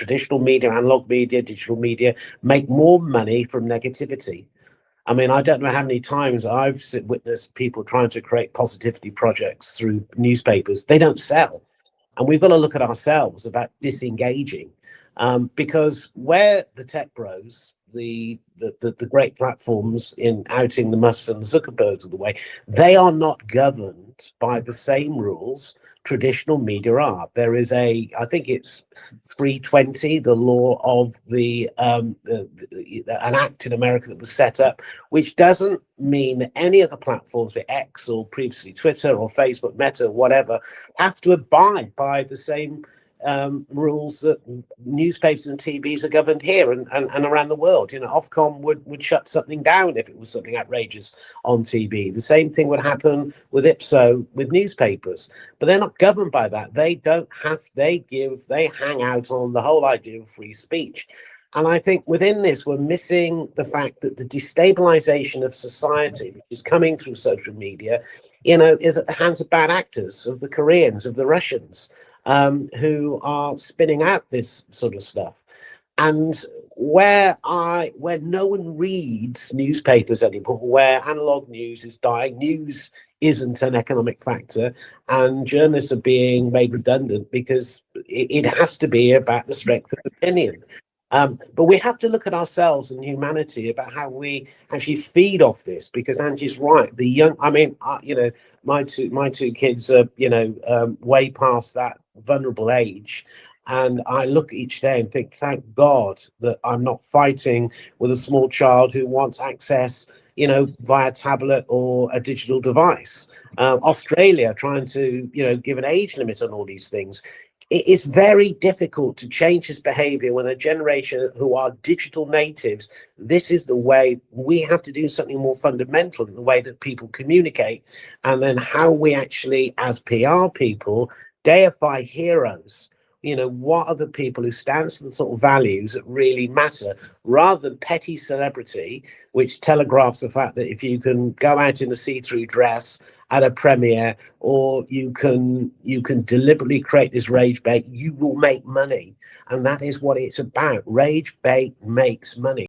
traditional media, analog media, digital media, make more money from negativity. I mean, I don't know how many times I've witnessed people trying to create positivity projects through newspapers. They don't sell. And we've got to look at ourselves about disengaging, because where the tech bros, the great platforms in outing the Musks and Zuckerbergs of the way, they are not governed by the same rules traditional media are. There is I think it's 320, the law of an act in America that was set up, which doesn't mean that any of the platforms, be X or previously Twitter or Facebook, Meta, whatever, have to abide by the same rules that newspapers and TVs are governed here and around the world. You know, Ofcom would shut something down if it was something outrageous on TV. The same thing would happen with Ipso with newspapers, but they're not governed by that. They hang out on the whole idea of free speech. And I think within this, we're missing the fact that the destabilization of society, which is coming through social media, you know, is at the hands of bad actors, of the Koreans, of the Russians, who are spinning out this sort of stuff. And where no one reads newspapers anymore, where analog news is dying, news isn't an economic factor, and journalists are being made redundant because it has to be about the strength of opinion. But we have to look at ourselves and humanity about how we actually feed off this, because Angie's right. The young, I mean, you know, my two kids are, you know, way past that vulnerable age. And I look each day and think, thank God that I'm not fighting with a small child who wants access, you know, via tablet or a digital device. Australia trying to, you know, give an age limit on all these things. It is very difficult to change this behavior when a generation who are digital natives, this is the way. We have to do something more fundamental in the way that people communicate, and then how we actually, as PR people, deify heroes. You know, what are the people who stand for the sort of values that really matter, rather than petty celebrity, which telegraphs the fact that if you can go out in a see-through dress at a premiere, or you can deliberately create this rage bait, you will make money. And that is what it's about. Rage bait makes money.